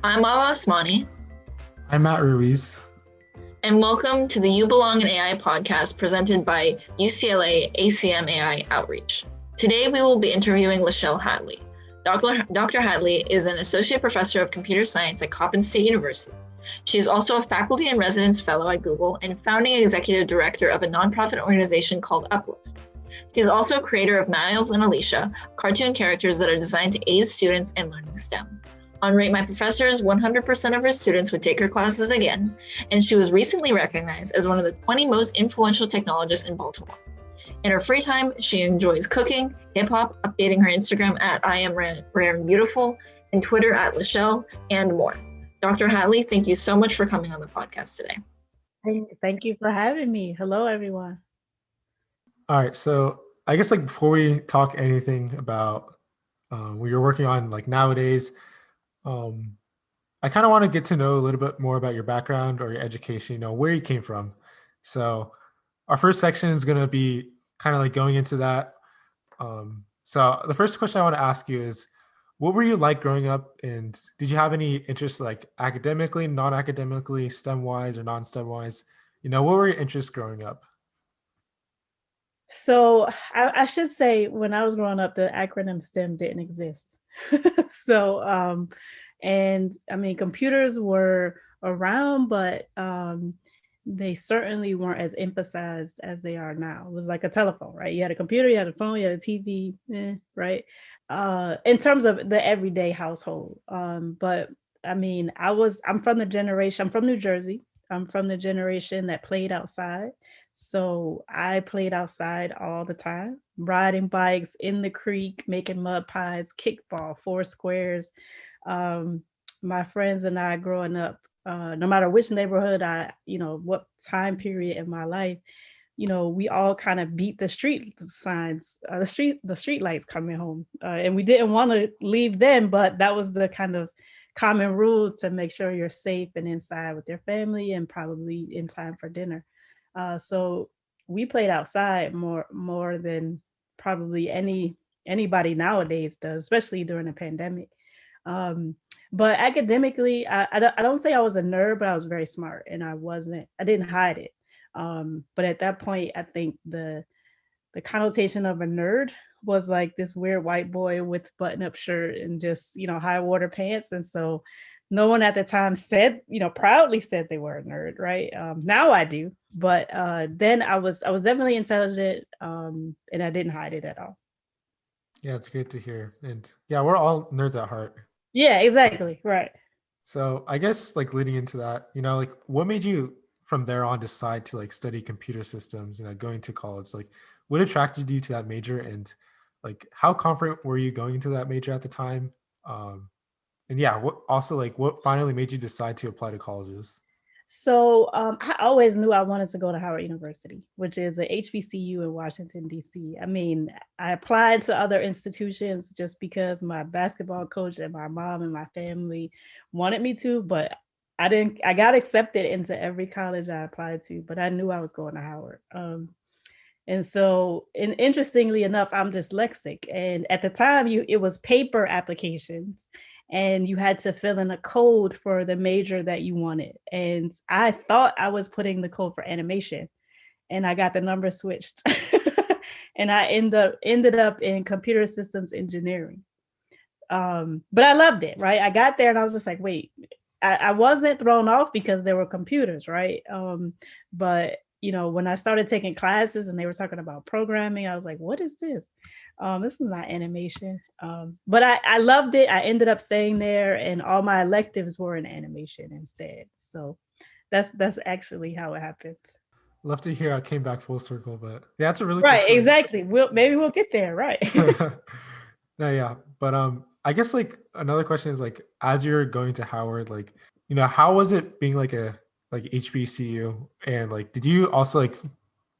I'm Ava Asmani, I'm Matt Ruíz. and welcome to the You Belong in AI podcast presented by UCLA ACM AI Outreach. Today, we will be interviewing Leshell Hatley. Dr. Hatley is an associate professor of computer science at Coppin State University. She is also a faculty and residence fellow at Google and founding executive director of a nonprofit organization called Uplift. She is also a creator of Miles and Alicia, cartoon characters that are designed to aid students in learning STEM. On Rate My Professors, 100% of her students would take her classes again, and she was recently recognized as one of the 20 most influential technologists in Baltimore. In her free time, she enjoys cooking, hip-hop, updating her Instagram at I am rare and beautiful, and Twitter at Leshell, and more. Dr. Hatley, thank you so much for coming on the podcast today. Thank you for having me. Hello, everyone. All right, so I guess before we talk anything about what you're working on nowadays, I kind of want to get to know a little bit more about your background or your education, where you came from. So our first section is going to be kind of going into that. So the first question I want to ask you is, what were you like growing up, and did you have any interests academically, non-academically, STEM-wise or non-STEM wise? What were your interests growing up? So I should say, when I was growing up, the acronym STEM didn't exist. And I mean, computers were around, but they certainly weren't as emphasized as they are now. It was like a telephone, right? You had a computer, you had a phone, you had a TV, right? In terms of the everyday household. But I mean, I'm from New Jersey. I'm from the generation that played outside. So I played outside all the time, riding bikes in the creek, making mud pies, kickball, four squares. My friends and I growing up, no matter which neighborhood what time period in my life, we all kind of beat the street signs, the street lights coming home. And we didn't want to leave them, but that was the kind of common rule to make sure you're safe and inside with your family and probably in time for dinner. So we played outside more than probably anybody nowadays does, especially during the pandemic. But academically, I don't say I was a nerd, but I was very smart, and I didn't hide it. But at that point, I think the connotation of a nerd was like this weird white boy with button-up shirt and just, high water pants. And so no one at the time proudly said they were a nerd, right? Now I do, but then I was definitely intelligent, and I didn't hide it at all. Yeah, it's great to hear. And yeah, we're all nerds at heart. Yeah, exactly. Right. So I guess leading into that, what made you from there on decide to study computer systems, going to college? What attracted you to that major, and how confident were you going into that major at the time? And yeah, what finally made you decide to apply to colleges? So I always knew I wanted to go to Howard University, which is a HBCU in Washington, D.C. I mean, I applied to other institutions just because my basketball coach and my mom and my family wanted me to, but I got accepted into every college I applied to, but I knew I was going to Howard. And so, interestingly enough, I'm dyslexic. And at the time, it was paper applications, and you had to fill in a code for the major that you wanted. And I thought I was putting the code for animation, and I got the number switched. And I ended up in computer systems engineering. But I loved it, right? I got there and I was just like, wait, I wasn't thrown off because there were computers, right? But when I started taking classes and they were talking about programming, I was like, what is this? This is not animation. But I loved it. I ended up staying there, and all my electives were in animation instead. So that's actually how it happened. Love to hear I came back full circle, but yeah, that's a really right. Cool exactly. Maybe we'll get there, right? No, yeah, but I guess another question is as you're going to Howard, how was it being a HBCU, and did you also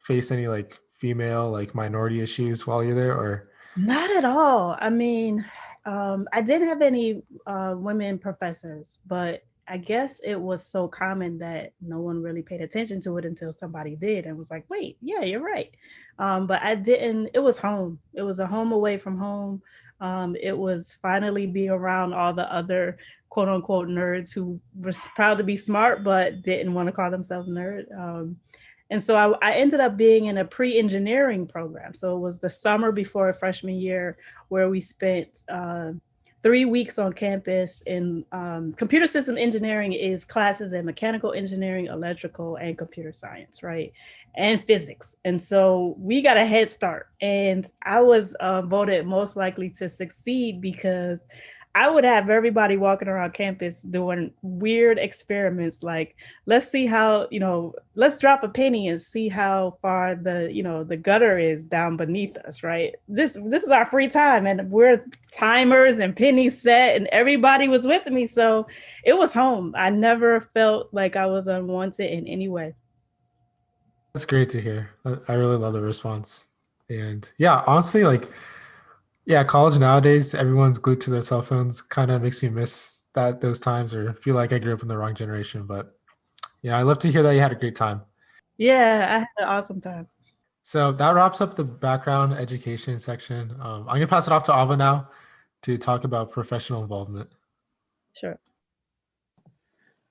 face any female minority issues while you're there, or? Not at all. I mean, I didn't have any women professors, but I guess it was so common that no one really paid attention to it until somebody did and was like, wait, yeah, you're right. But I didn't, it was home. It was a home away from home. It was finally being around all the other quote unquote nerds who were proud to be smart, but didn't want to call themselves nerd. And so I ended up being in a pre-engineering program. So it was the summer before freshman year where we spent 3 weeks on campus in computer system engineering is classes in mechanical engineering, electrical, and computer science, right? And physics. And so we got a head start. And I was voted most likely to succeed because I would have everybody walking around campus doing weird experiments like, let's see how, let's drop a penny and see how far the gutter is down beneath us, right? This is our free time and we're timers and pennies set and everybody was with me. So it was home. I never felt like I was unwanted in any way. That's great to hear. I really love the response. And yeah, honestly, college nowadays, everyone's glued to their cell phones. Kind of makes me miss those times or feel like I grew up in the wrong generation. But I love to hear that you had a great time. Yeah, I had an awesome time. So that wraps up the background education section. I'm going to pass it off to Ava now to talk about professional involvement. Sure.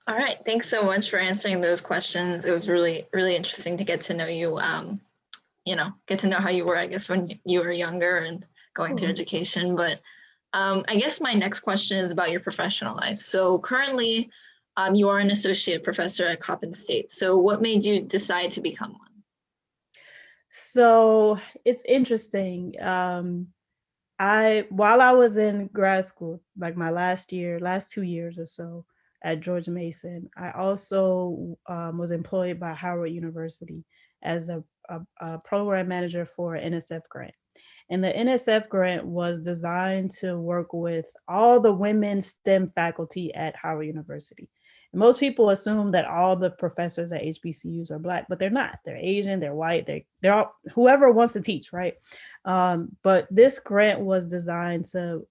All right. Thanks so much for answering those questions. It was really, really interesting to get to know you, get to know how you were, I guess, when you were younger and going through education. But I guess my next question is about your professional life. So currently, you are an associate professor at Coppin State. So what made you decide to become one? So it's interesting. While I was in grad school, like my last 2 years or so at George Mason, I also was employed by Howard University as a program manager for an NSF grant. And the NSF grant was designed to work with all the women STEM faculty at Howard University. And most people assume that all the professors at HBCUs are Black, but they're not. They're Asian, they're white, they're all, whoever wants to teach, right? But this grant was designed to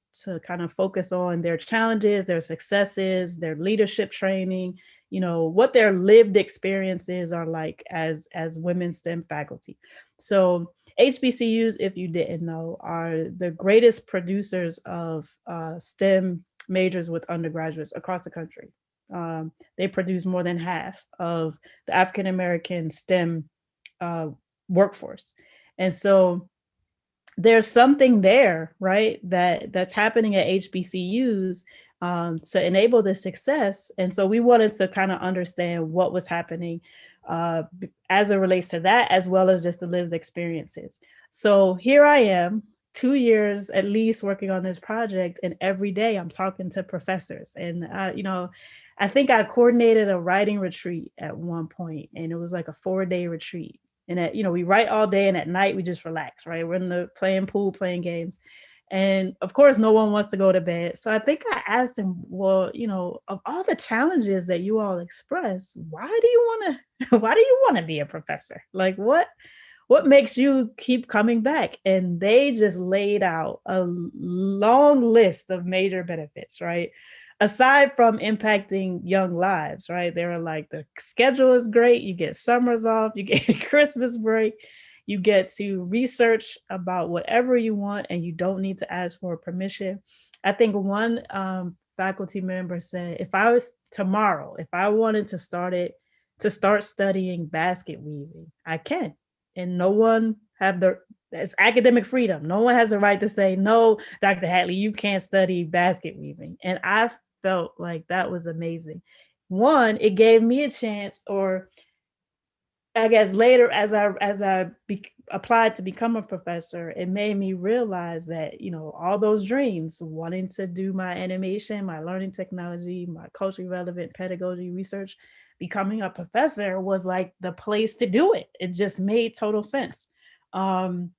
kind of focus on their challenges, their successes, their leadership training, what their lived experiences are like as women STEM faculty. So HBCUs, if you didn't know, are the greatest producers of STEM majors with undergraduates across the country. They produce more than half of the African-American STEM workforce. And so there's something there, right, that's happening at HBCUs to enable this success. And so we wanted to kind of understand what was happening as it relates to that, as well as just the lived experiences. So here I am, 2 years at least working on this project, and every day I'm talking to professors. And I think I coordinated a writing retreat at one point, and it was like a 4-day retreat. And we write all day, and at night we just relax, right? We're in the playing pool, playing games. And of course, no one wants to go to bed. So I think I asked him, well, of all the challenges that you all express, why do you want to be a professor? Like, what makes you keep coming back? And they just laid out a long list of major benefits, right? Aside from impacting young lives, right? They were like, the schedule is great. You get summers off, you get Christmas break, you get to research about whatever you want, and you don't need to ask for permission. I think one faculty member said, if I wanted to start studying basket weaving, I can. And no one it's academic freedom. No one has the right to say, no, Dr. Hatley, you can't study basket weaving. And I felt like that was amazing. One, it gave me a chance, or I guess later as I applied to become a professor, it made me realize that, all those dreams, wanting to do my animation, my learning technology, my culturally relevant pedagogy research, becoming a professor was like the place to do it. It just made total sense. And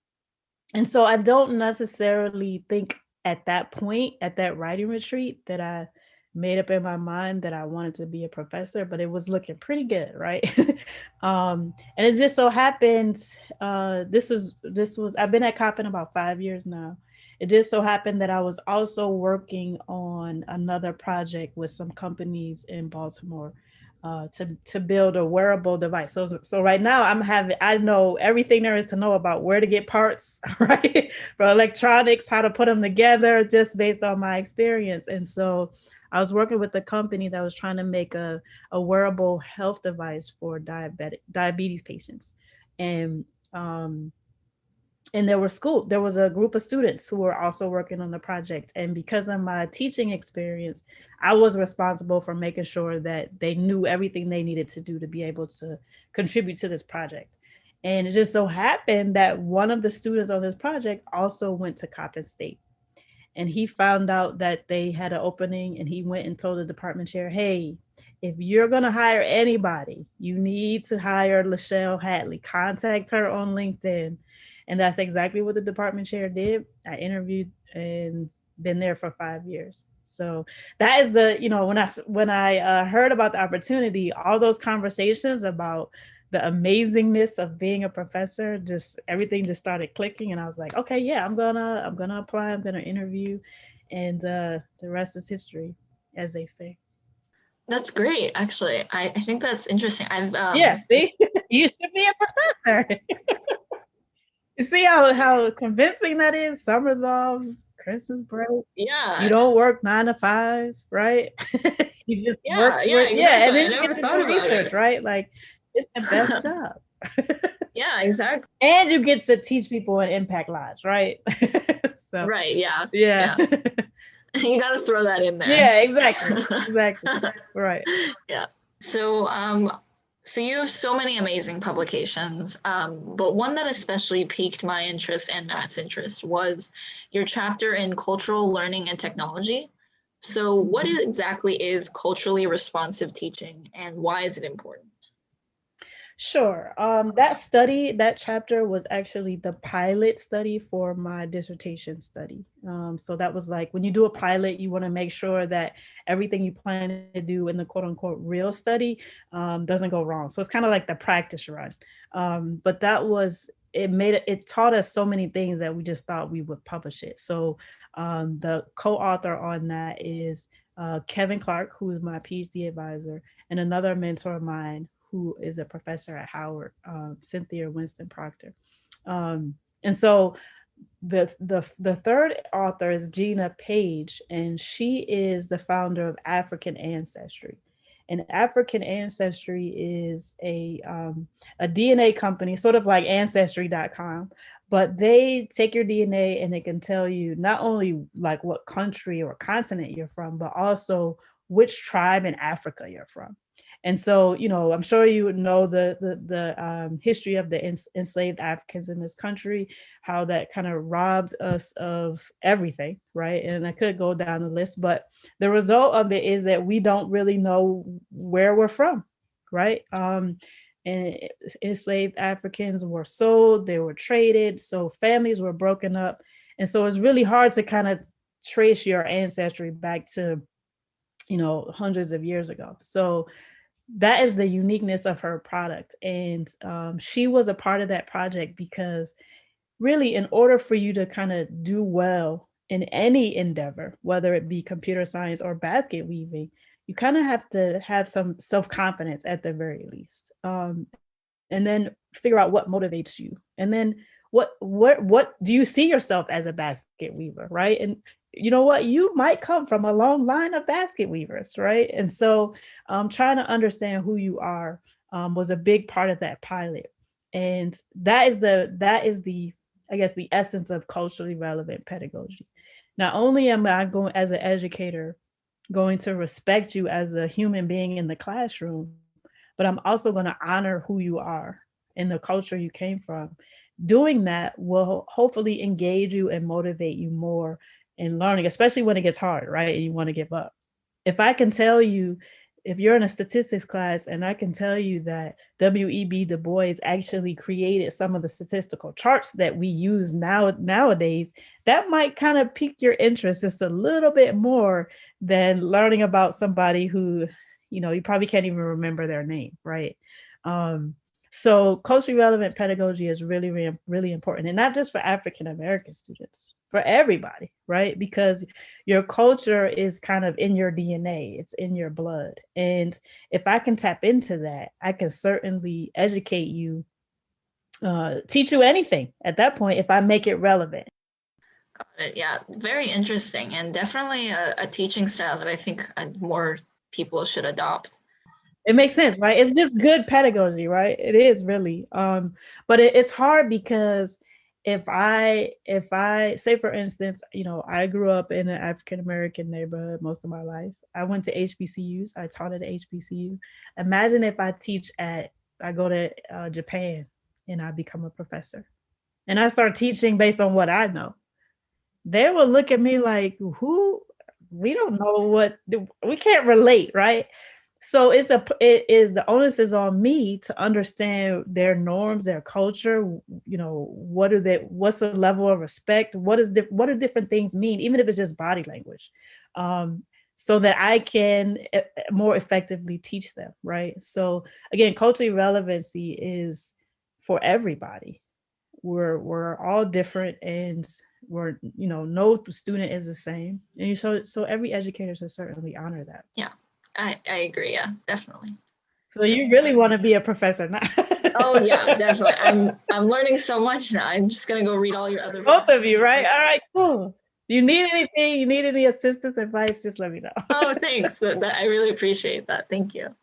so I don't necessarily think at that point, at that writing retreat, that I made up in my mind that I wanted to be a professor, but it was looking pretty good, right? And it just so happened, I've been at Coppin about 5 years now. it just so happened that I was also working on another project with some companies in Baltimore to build a wearable device. So right now I know everything there is to know about where to get parts, right? For electronics, how to put them together, just based on my experience. And so I was working with a company that was trying to make a wearable health device for diabetes patients. And there was a group of students who were also working on the project. And because of my teaching experience, I was responsible for making sure that they knew everything they needed to do to be able to contribute to this project. And it just so happened that one of the students on this project also went to Coppin State. And he found out that they had an opening, and he went and told the department chair, hey, if you're going to hire anybody, you need to hire Leshell Hatley. Contact her on LinkedIn. And that's exactly what the department chair did. I interviewed and been there for 5 years. So that is when I heard about the opportunity, all those conversations about the amazingness of being a professor, just everything just started clicking. And I was like, okay, yeah, I'm gonna apply, I'm gonna interview, and the rest is history, as they say. That's great, actually. I think that's interesting. Yeah, see, you should be a professor. You see how convincing that is? Summer's off, Christmas break. Yeah. You don't work 9 to 5, right? You just work. Exactly. Yeah, and then you get to do research, right? Like, it's the best job. Yeah, exactly. And you get to teach people and impact lives, right? So, right, yeah. Yeah. You got to throw that in there. Yeah, exactly. Exactly. Right. Yeah. So, so you have so many amazing publications, but one that especially piqued my interest and Matt's interest was your chapter in cultural learning and technology. So what exactly is culturally responsive teaching, and why is it important? Sure. That chapter was actually the pilot study for my dissertation study. So that was like, when you do a pilot, you want to make sure that everything you plan to do in the quote unquote real study doesn't go wrong. So it's kind of like the practice run. But it taught us so many things that we just thought we would publish it. So the co-author on that is Kevin Clark, who is my PhD advisor, and another mentor of mine, who is a professor at Howard, Cynthia Winston Proctor. And so the third author is Gina Page, and she is the founder of African Ancestry. And African Ancestry is a DNA company, sort of like Ancestry.com, but they take your DNA and they can tell you not only like what country or continent you're from, but also which tribe in Africa you're from. And so, I'm sure you would know the history of the enslaved Africans in this country, how that kind of robs us of everything, right? And I could go down the list, but the result of it is that we don't really know where we're from, right? And enslaved Africans were sold, they were traded, so families were broken up. And so it's really hard to kind of trace your ancestry back to, hundreds of years ago. So that is the uniqueness of her product. And she was a part of that project because really, in order for you to kind of do well in any endeavor, whether it be computer science or basket weaving, you kind of have to have some self-confidence at the very least. And then figure out what motivates you. And then what do you see yourself as a basket weaver, right? And you know what, you might come from a long line of basket weavers, right? And so trying to understand who you are was a big part of that pilot. And that is the I guess the essence of culturally relevant pedagogy. Not only am I going as an educator going to respect you as a human being in the classroom, but I'm also going to honor who you are and the culture you came from. Doing that will hopefully engage you and motivate you more in learning, especially when it gets hard, right? And you want to give up. If I can tell you, if you're in a statistics class and I can tell you that W.E.B. Du Bois actually created some of the statistical charts that we use nowadays, that might kind of pique your interest just a little bit more than learning about somebody who, you probably can't even remember their name, right? So culturally relevant pedagogy is really, really, really important, and not just for African American students, for everybody, right? Because your culture is kind of in your DNA, it's in your blood. And if I can tap into that, I can certainly educate you, teach you anything at that point if I make it relevant. Got it. Yeah, very interesting, and definitely a teaching style that I think more people should adopt. It makes sense, right? It's just good pedagogy, right? It is really. But it's hard because if I say, for instance, I grew up in an African American neighborhood most of my life. I went to HBCUs. I taught at HBCU. Imagine if I go to Japan and I become a professor, and I start teaching based on what I know. They will look at me like, who? We don't know we can't relate, right? So the onus is on me to understand their norms, their culture. What's the level of respect? What do different things mean, even if it's just body language, so that I can more effectively teach them, right? So again, cultural relevancy is for everybody. We're all different, and no student is the same, and so every educator should certainly honor that. Yeah, I agree. Yeah, definitely. So you really want to be a professor now? Oh yeah, definitely. I'm learning so much now. I'm just gonna go read all your other both of you, right? All right, cool. You need anything, you need any assistance, advice, just let me know. Oh, thanks. I really appreciate that. Thank you.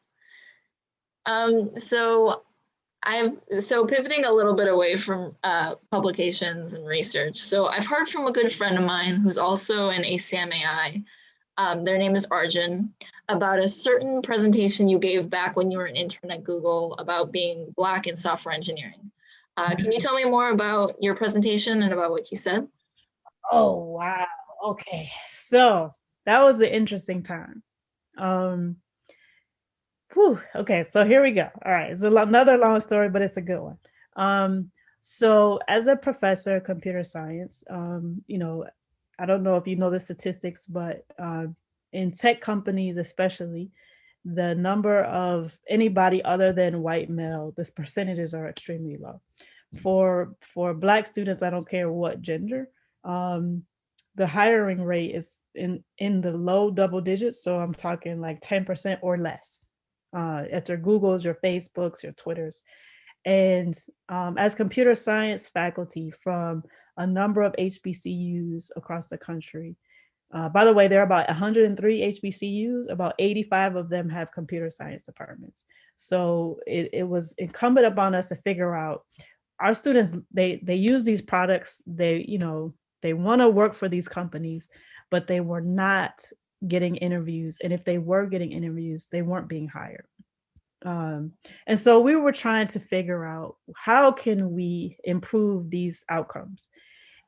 So pivoting a little bit away from publications and research. So I've heard from a good friend of mine who's also an ACM AI. Their name is Arjun, about a certain presentation you gave back when you were an intern at Google about being Black in software engineering. Can you tell me more about your presentation and about what you said? Oh, wow. Okay. So that was an interesting time. Okay, so here we go. All right, it's another long story, but it's a good one. So as a professor of computer science, I don't know if you know the statistics, but in tech companies especially, the number of anybody other than white male, the percentages are extremely low. For Black students, I don't care what gender, the hiring rate is in the low double digits. So I'm talking like 10% or less. At your Googles, your Facebooks, your Twitters. And as computer science faculty from a number of HBCUs across the country, by the way, there are about 103 HBCUs, about 85 of them have computer science departments. So it was incumbent upon us to figure out, our students, they use these products, they want to work for these companies, but they were not getting interviews. And if they were getting interviews, they weren't being hired. And so we were trying to figure out, how can we improve these outcomes?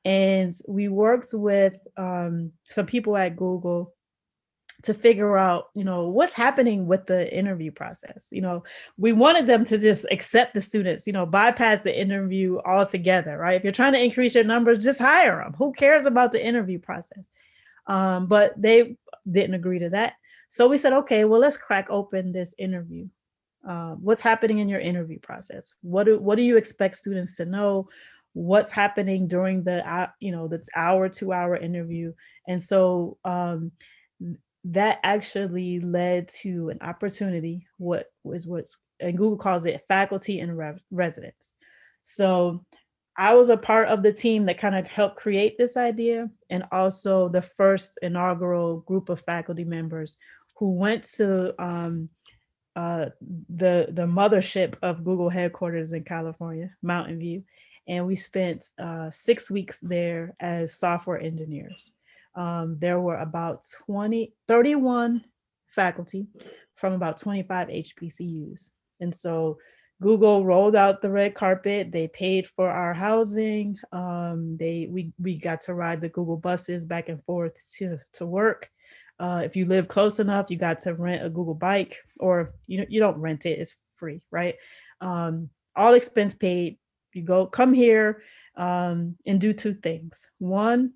And we worked with some people at Google to figure out, what's happening with the interview process. We wanted them to just accept the students, bypass the interview altogether, right? If you're trying to increase your numbers, just hire them. Who cares about the interview process? But they didn't agree to that. So we said, okay, well, let's crack open this interview. What's happening in your interview process? What do you expect students to know? What's happening during the hour, 2-hour interview? And so that actually led to an opportunity, and Google calls it faculty and residence. So I was a part of the team that kind of helped create this idea, and also the first inaugural group of faculty members who went to the mothership of Google headquarters in California, Mountain View, and we spent 6 weeks there as software engineers. There were about 31 faculty from about 25 HBCUs. And so Google rolled out the red carpet. They paid for our housing. We got to ride the Google buses back and forth to work. If you live close enough, you got to rent a Google bike, or you don't rent it, it's free, right? All expense paid. You come here and do two things. One,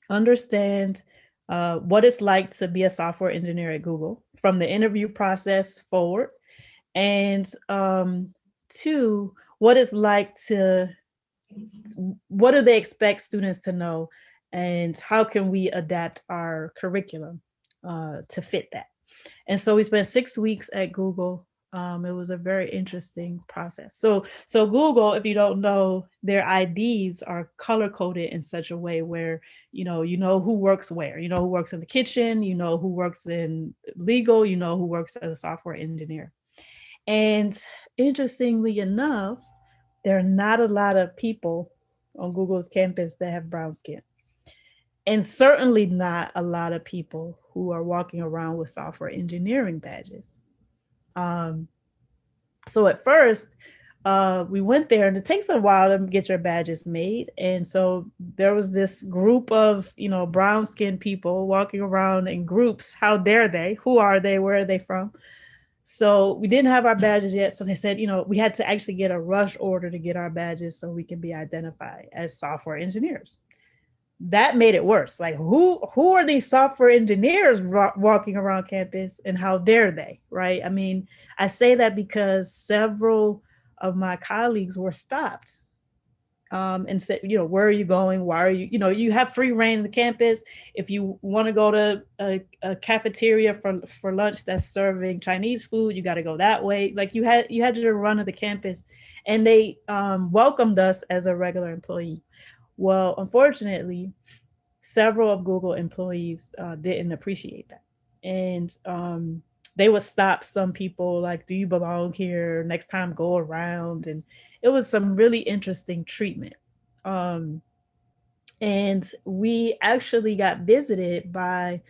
understand what it's like to be a software engineer at Google from the interview process forward. And two, what do they expect students to know and how can we adapt our curriculum to fit that. And so we spent 6 weeks at Google. It was a very interesting process. So Google, if you don't know, their IDs are color coded in such a way where you know who works where, you know who works in the kitchen, you know who works in legal, you know who works as a software engineer. And interestingly enough, there are not a lot of people on Google's campus that have brown skin. And certainly not a lot of people who are walking around with software engineering badges. So at first, we went there, and it takes a while to get your badges made. And so there was this group of, brown skinned people walking around in groups. How dare they? Who are they? Where are they from? So we didn't have our badges yet. So they said, we had to actually get a rush order to get our badges so we can be identified as software engineers. That made it worse. Like, who are these software engineers walking around campus, and how dare they, right? I mean, I say that because several of my colleagues were stopped and said, where are you going? Why are you, you have free reign on the campus. If you want to go to a cafeteria for lunch that's serving Chinese food, you got to go that way. Like you had to run of the campus, and they welcomed us as a regular employee. Well, unfortunately, several of Google employees didn't appreciate that. And they would stop some people like, do you belong here? Next time, go around. And it was some really interesting treatment. And we actually got visited by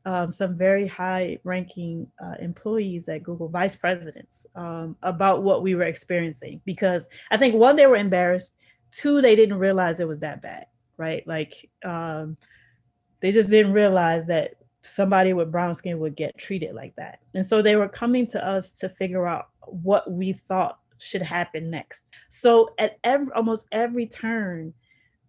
some very high-ranking employees at Google, vice presidents, about what we were experiencing. Because I think, one, they were embarrassed. Two, they didn't realize it was that bad, right? Like they just didn't realize that somebody with brown skin would get treated like that. And so they were coming to us to figure out what we thought should happen next. So at almost every turn,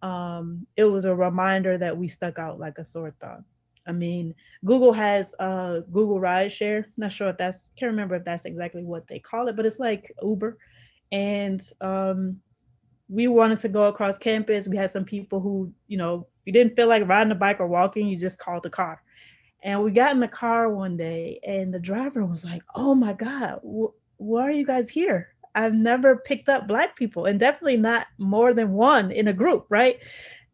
it was a reminder that we stuck out like a sore thumb. I mean, Google has Google Rideshare. Not sure if can't remember if that's exactly what they call it, but it's like Uber. And we wanted to go across campus. We had some people who, you didn't feel like riding a bike or walking, you just called the car. And we got in the car one day, and the driver was like, oh my God, why are you guys here? I've never picked up Black people, and definitely not more than one in a group, right?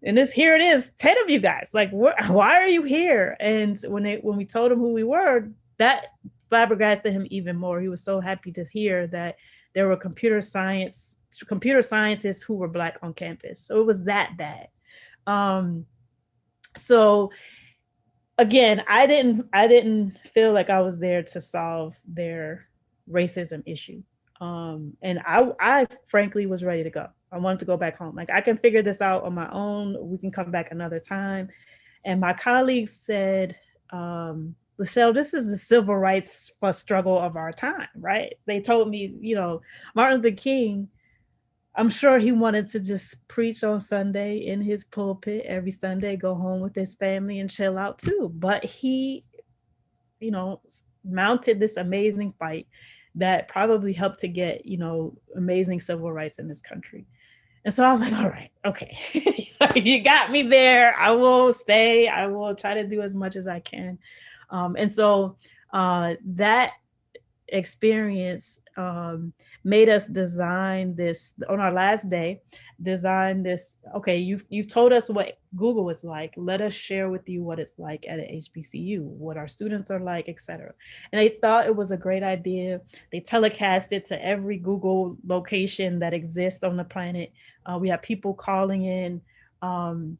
And here it is, 10 of you guys. Like, why are you here? And when we told him who we were, that flabbergasted him even more. He was so happy to hear that there were computer scientists who were Black on campus. So it was that bad. So again, I didn't feel like I was there to solve their racism issue. And I frankly was ready to go. I wanted to go back home. Like, I can figure this out on my own. We can come back another time. And my colleagues said, Leshell, this is the civil rights struggle of our time, right? They told me, Martin Luther King, I'm sure he wanted to just preach on Sunday in his pulpit every Sunday, go home with his family and chill out too. But he, mounted this amazing fight that probably helped to get, amazing civil rights in this country. And so I was like, all right, okay, you got me there. I will stay. I will try to do as much as I can. And so that experience made us design this on our last day, okay, you've told us what Google is like. Let us share with you what it's like at an HBCU, what our students are like, etc. And they thought it was a great idea. They telecast it to every Google location that exists on the planet. We have people calling in. And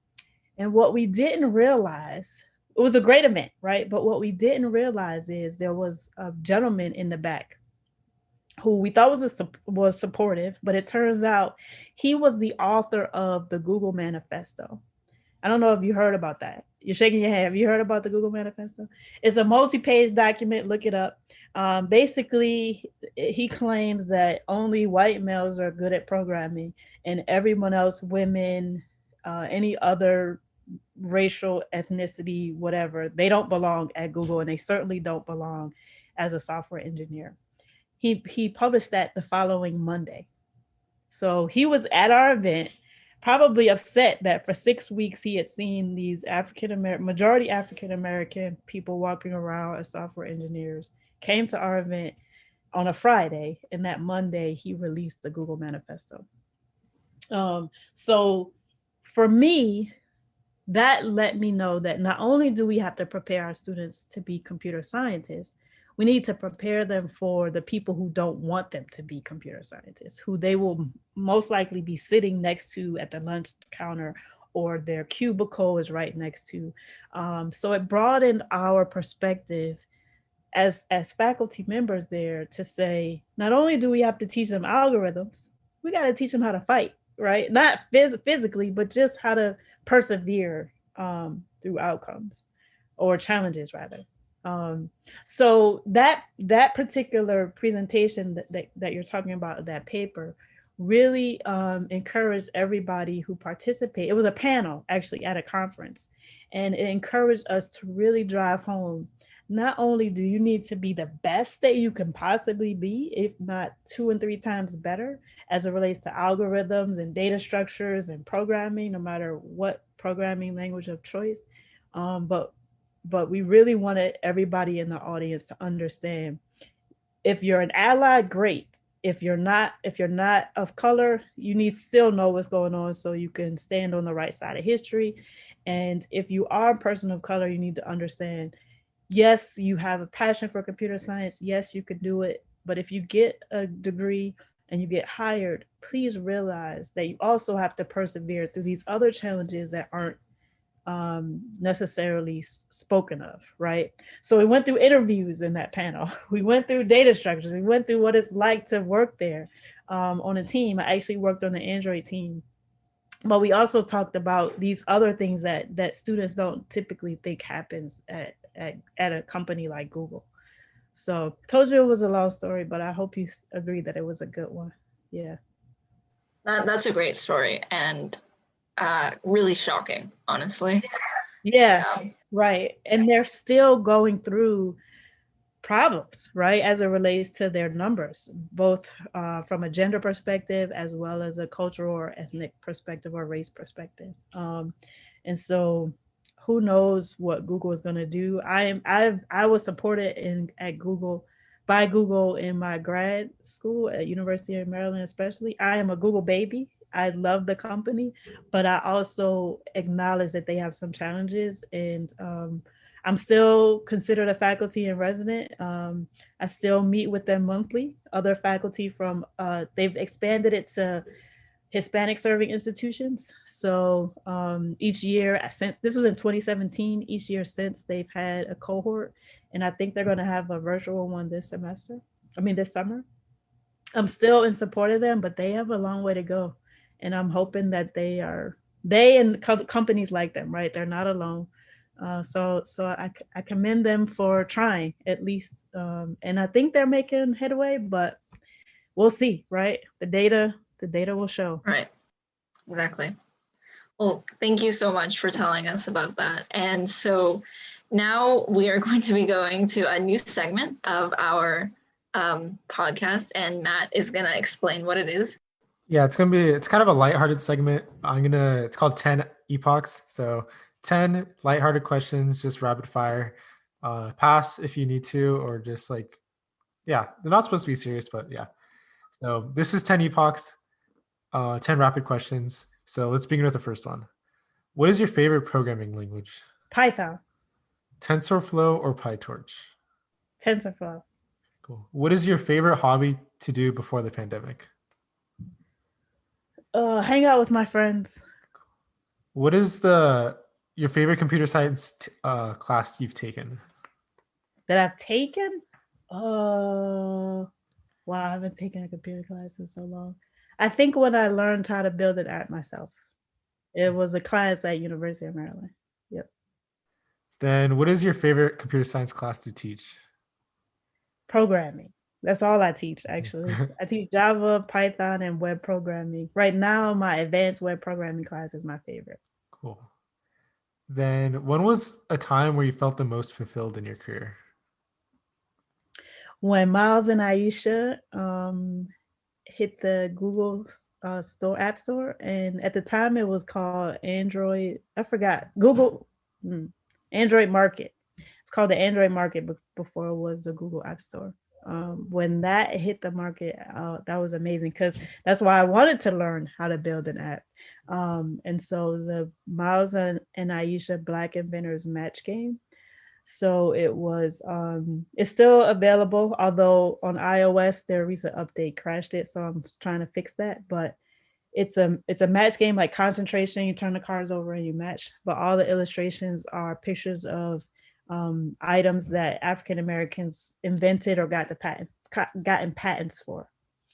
what we didn't realize, it was a great event, right? But what we didn't realize is there was a gentleman in the back who we thought was supportive, but it turns out he was the author of the Google Manifesto. I don't know if you heard about that. You're shaking your head. Have you heard about the Google Manifesto? It's a multi-page document. Look it up. Basically, he claims that only white males are good at programming, and everyone else, women, any other racial, ethnicity, whatever, they don't belong at Google, and they certainly don't belong as a software engineer. He published that the following Monday. So he was at our event probably upset that for 6 weeks he had seen these majority African-American people walking around as software engineers, came to our event on a Friday, and that Monday he released the Google Manifesto. So for me, that let me know that not only do we have to prepare our students to be computer scientists, we need to prepare them for the people who don't want them to be computer scientists, who they will most likely be sitting next to at the lunch counter, or their cubicle is right next to. So it broadened our perspective as faculty members there to say, not only do we have to teach them algorithms, we got to teach them how to fight, right? Not physically, but just how to persevere through outcomes or challenges rather. So that particular presentation that you're talking about, that paper, really encouraged everybody who participated. It was a panel actually at a conference, and it encouraged us to really drive home, not only do you need to be the best that you can possibly be, if not 2 and 3 times better as it relates to algorithms and data structures and programming, no matter what programming language of choice. But we really wanted everybody in the audience to understand, if you're an ally, great. If you're not of color, you need to still know what's going on so you can stand on the right side of history. And if you are a person of color, you need to understand, yes, you have a passion for computer science. Yes, you can do it. But if you get a degree and you get hired, please realize that you also have to persevere through these other challenges that aren't necessarily spoken of, right? So we went through interviews in that panel. We went through data structures. We went through what it's like to work there on a team. I actually worked on the Android team. But we also talked about these other things that students don't typically think happens at a company like Google. So told you it was a long story, but I hope you agree that it was a good one. Yeah. That's a great story, and really shocking, honestly. Yeah, right. And they're still going through problems, right, as it relates to their numbers, both from a gender perspective as well as a cultural or ethnic perspective or race perspective. And so who knows what Google is going to do. I was supported by Google in my grad school at University of Maryland, especially. I am a Google baby. I love the company, but I also acknowledge that they have some challenges, and I'm still considered a faculty and resident. I still meet with them monthly. Other faculty from, they've expanded it to Hispanic serving institutions. So each year, since this was in 2017, each year since, they've had a cohort, and I think they're going to have a virtual one this summer. I'm still in support of them, but they have a long way to go. And I'm hoping that they and companies like them, right? They're not alone. So I commend them for trying, at least. And I think they're making headway, but we'll see, right? The data will show. Right, exactly. Well, thank you so much for telling us about that. And so now we are going to be going to a new segment of our podcast, and Matt is going to explain what it is. Yeah, it's kind of a lighthearted segment. It's called 10 epochs. So 10 lighthearted questions, just rapid fire. Pass if you need to, or just they're not supposed to be serious, but yeah. So this is 10 epochs, 10 rapid questions. So let's begin with the first one. What is your favorite programming language? Python. TensorFlow or PyTorch? TensorFlow. Cool. What is your favorite hobby to do before the pandemic? Hang out with my friends. What is your favorite computer science class you've taken? That I've taken? Wow, I haven't taken a computer class in so long. I think when I learned how to build an app myself. It was a class at University of Maryland. Yep. Then what is your favorite computer science class to teach? Programming. That's all I teach, actually. I teach Java, Python, and web programming. Right now, my advanced web programming class is my favorite. Cool. Then when was a time where you felt the most fulfilled in your career? When Miles and Aisha hit the Google App Store, and at the time it was called Android. I forgot Android Market. It's called the Android Market before it was the Google App Store. When that hit the market, that was amazing, because that's why I wanted to learn how to build an app. And so the Miles and Aisha Black Inventors Match Game. So it was, it's still available, although on iOS, their recent update crashed it. So I'm trying to fix that. But it's a match game, like concentration. You turn the cards over and you match. But all the illustrations are pictures of items that African Americans invented or gotten patents for.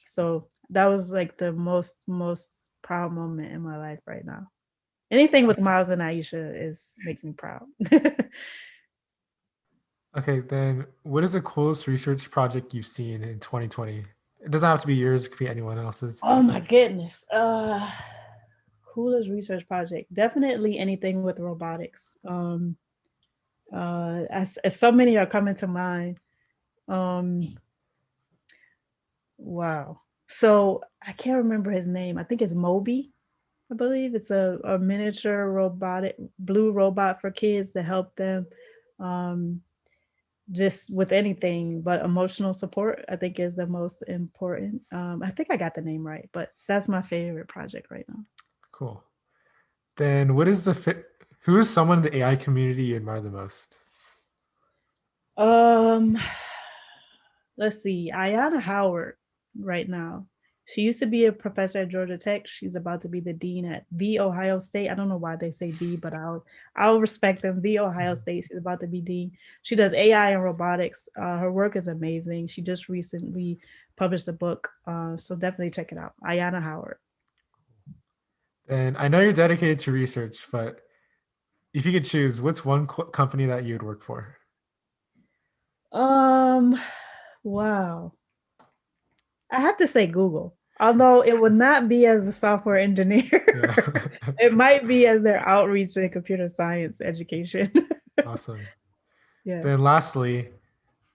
So that was like the most proud moment in my life right now. Anything with Miles and Aisha makes me proud. Okay, then what is the coolest research project you've seen in 2020? It doesn't have to be yours, it could be anyone else's. Oh my goodness. Coolest research project. Definitely anything with robotics. As so many are coming to mind. Wow. So I can't remember his name. I think it's Moby. I believe it's a miniature robotic blue robot for kids to help them just with anything, but emotional support, I think, is the most important. I think I got the name right, but that's my favorite project right now. Cool. Then who is someone in the AI community you admire the most? Let's see, Ayanna Howard right now. She used to be a professor at Georgia Tech. She's about to be the dean at The Ohio State. I don't know why they say "the," but I'll respect them. The Ohio State. She's about to be dean. She does AI and robotics. Her work is amazing. She just recently published a book, so definitely check it out. Ayanna Howard. And I know you're dedicated to research, but if you could choose, what's one company that you'd work for? Wow. I have to say Google, although it would not be as a software engineer. Yeah. It might be as their outreach and computer science education. Awesome. Yeah. Then lastly,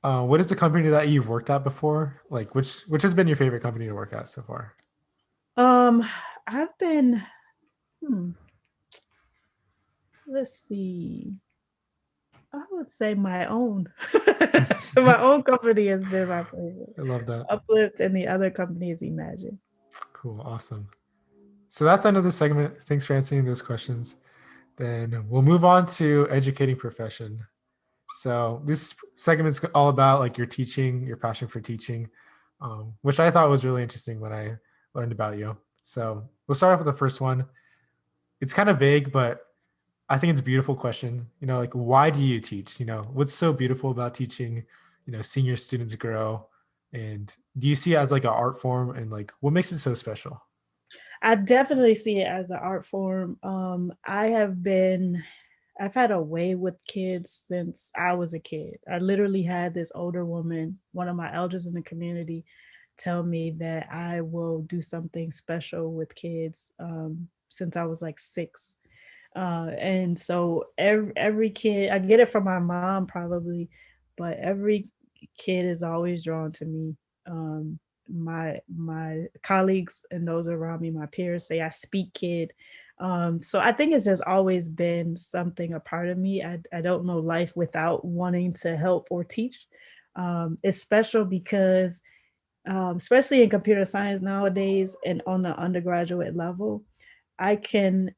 what is the company that you've worked at before? Like which has been your favorite company to work at so far? I've been, let's see. I would say my own. My own company has been my favorite. I love that. Uplift, and the other company is Imagine. Cool. Awesome. So that's the end of the segment. Thanks for answering those questions. Then we'll move on to educating profession. So this segment is all about like your teaching, your passion for teaching, which I thought was really interesting when I learned about you. So we'll start off with the first one. It's kind of vague, but I think it's a beautiful question. Like, why do you teach? What's so beautiful about teaching, seeing your students grow? And do you see it as like an art form, and like what makes it so special? I definitely see it as an art form. I've had a way with kids since I was a kid. I literally had this older woman, one of my elders in the community, tell me that I will do something special with kids since I was like 6. And so every kid, I get it from my mom probably, but every kid is always drawn to me. My colleagues and those around me, my peers, say I speak kid. So I think it's just always been something, a part of me. I don't know life without wanting to help or teach. It's special because especially in computer science nowadays and on the undergraduate level, I can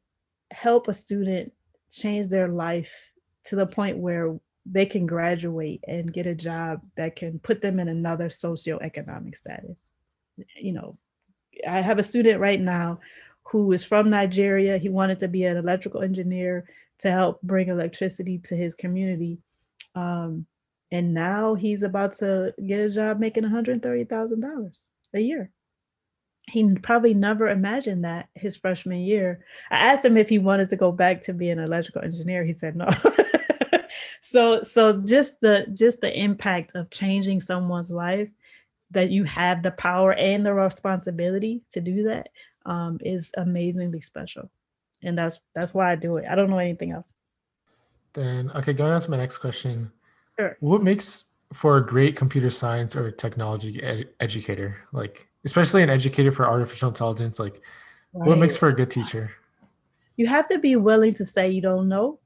help a student change their life to the point where they can graduate and get a job that can put them in another socioeconomic status. I have a student right now who is from Nigeria. He wanted to be an electrical engineer to help bring electricity to his community. And now he's about to get a job making $130,000 a year. He probably never imagined that his freshman year. I asked him if he wanted to go back to be an electrical engineer. He said no. So just the impact of changing someone's life, that you have the power and the responsibility to do that, is amazingly special. And that's why I do it. I don't know anything else. Then, okay, going on to my next question. Sure. What makes for a great computer science or technology educator? Like, especially an educator for artificial intelligence, like what makes Right. for a good teacher? You have to be willing to say you don't know.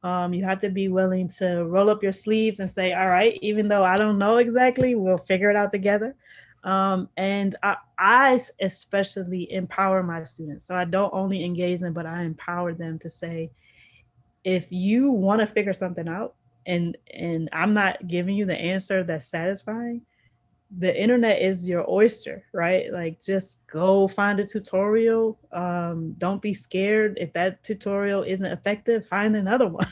You have to be willing to roll up your sleeves and say, all right, even though I don't know exactly, we'll figure it out together. And I especially empower my students. So I don't only engage them, but I empower them to say, if you want to figure something out and I'm not giving you the answer that's satisfying, the internet is your oyster, right? Like, just go find a tutorial. Don't be scared. If that tutorial isn't effective, find another one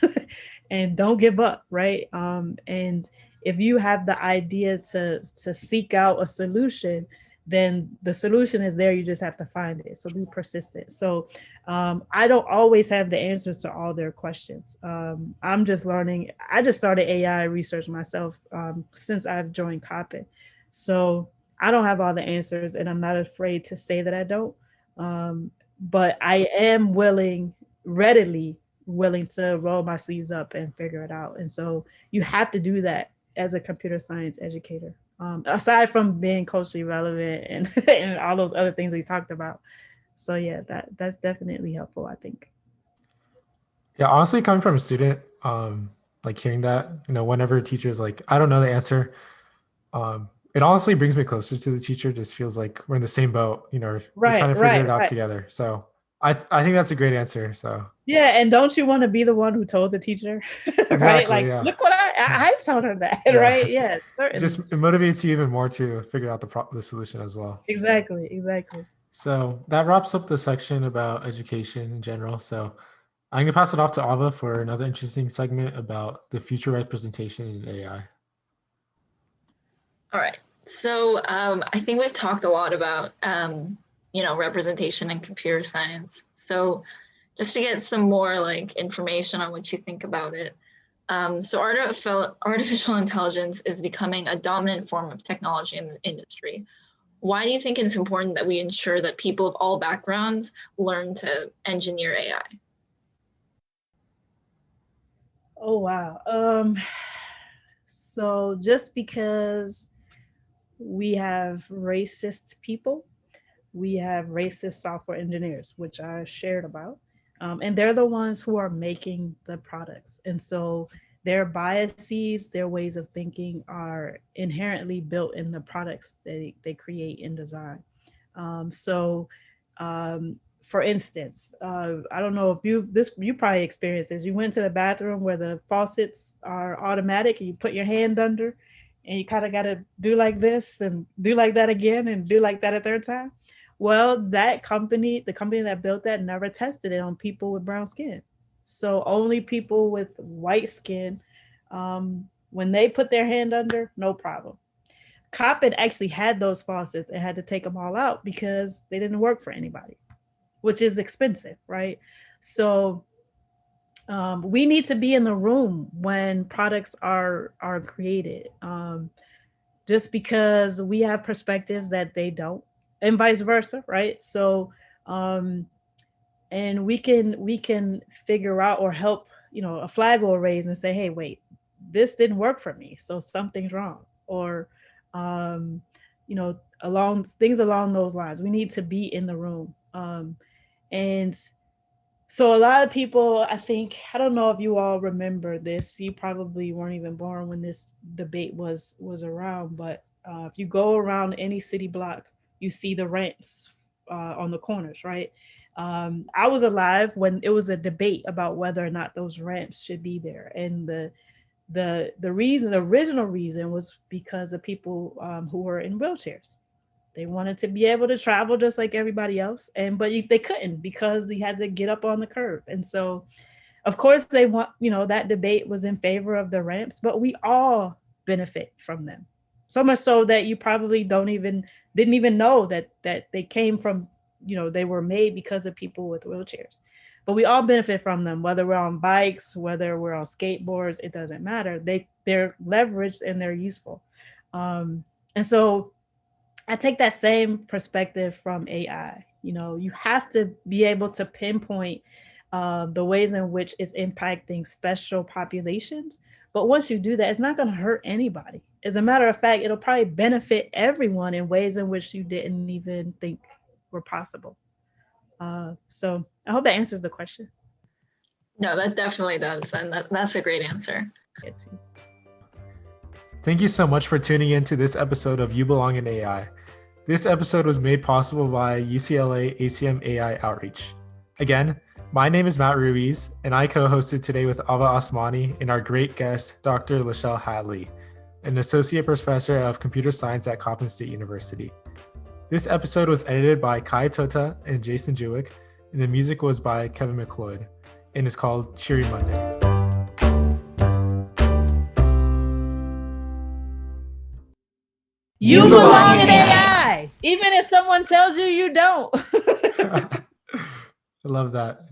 and don't give up, right? And if you have the idea to seek out a solution, then the solution is there. You just have to find it. So be persistent. So I don't always have the answers to all their questions. I'm just learning. I just started AI research myself since I've joined Coppin. So I don't have all the answers, and I'm not afraid to say that I don't. But I am readily willing to roll my sleeves up and figure it out. And so you have to do that as a computer science educator. Aside from being culturally relevant and, and all those other things we talked about. So yeah, that's definitely helpful, I think. Yeah, honestly, coming from a student, like hearing that, whenever a teacher's like, I don't know the answer, it honestly brings me closer to the teacher. Just feels like we're in the same boat, we're trying to figure it out together. So I think that's a great answer. So yeah, and don't you want to be the one who told the teacher, exactly, right? Like, yeah. Look what I told her that, yeah. Right? Yeah, certainly. Just it motivates you even more to figure out the solution as well. Exactly. So that wraps up the section about education in general. So I'm going to pass it off to Ava for another interesting segment about the future representation in AI. All right. So I think we've talked a lot about, representation in computer science. So just to get some more information on what you think about it. So artificial intelligence is becoming a dominant form of technology in the industry. Why do you think it's important that we ensure that people of all backgrounds learn to engineer AI? Oh, wow. So just because we have racist people, we have racist software engineers, which I shared about. And they're the ones who are making the products. And so their biases, their ways of thinking are inherently built in the products they create and design. For instance, I don't know if you probably experienced this. You went to the bathroom where the faucets are automatic and you put your hand under and you kind of got to do like this and do like that again and do like that a third time. Well, the company that built that never tested it on people with brown skin. So only people with white skin, when they put their hand under, no problem. Coppin actually had those faucets and had to take them all out because they didn't work for anybody, which is expensive, right? So we need to be in the room when products are created, just because we have perspectives that they don't, and vice versa, right? So and we can figure out or help, a flag will raise and say, hey, wait, this didn't work for me, so something's wrong. Or along those lines, we need to be in the room. And so a lot of people, I don't know if you all remember this, you probably weren't even born when this debate was around, but if you go around any city block, you see the ramps on the corners, right? I was alive when it was a debate about whether or not those ramps should be there. And the original reason was because of people who were in wheelchairs. They wanted to be able to travel just like everybody else, but they couldn't because they had to get up on the curb. And so, of course, they want, that debate was in favor of the ramps, but we all benefit from them. So much so that you probably didn't even know that they came from, they were made because of people with wheelchairs. But we all benefit from them, whether we're on bikes, whether we're on skateboards, it doesn't matter. They're leveraged and they're useful. And so I take that same perspective from AI. You have to be able to pinpoint the ways in which it's impacting special populations. But once you do that, it's not going to hurt anybody. As a matter of fact, it'll probably benefit everyone in ways in which you didn't even think were possible. So I hope that answers the question. No, that definitely does. And that's a great answer. Thank you so much for tuning in to this episode of You Belong in AI. This episode was made possible by UCLA ACM AI Outreach. Again, my name is Matt Ruíz, and I co-hosted today with Ava Asmani and our great guest, Dr. Leshell Hatley, an associate professor of computer science at Coppin State University. This episode was edited by Tota and Jason Jewik, and the music was by Kevin Macleod, and is called Cheery Monday. You belong in AI, even if someone tells you you don't. I love that.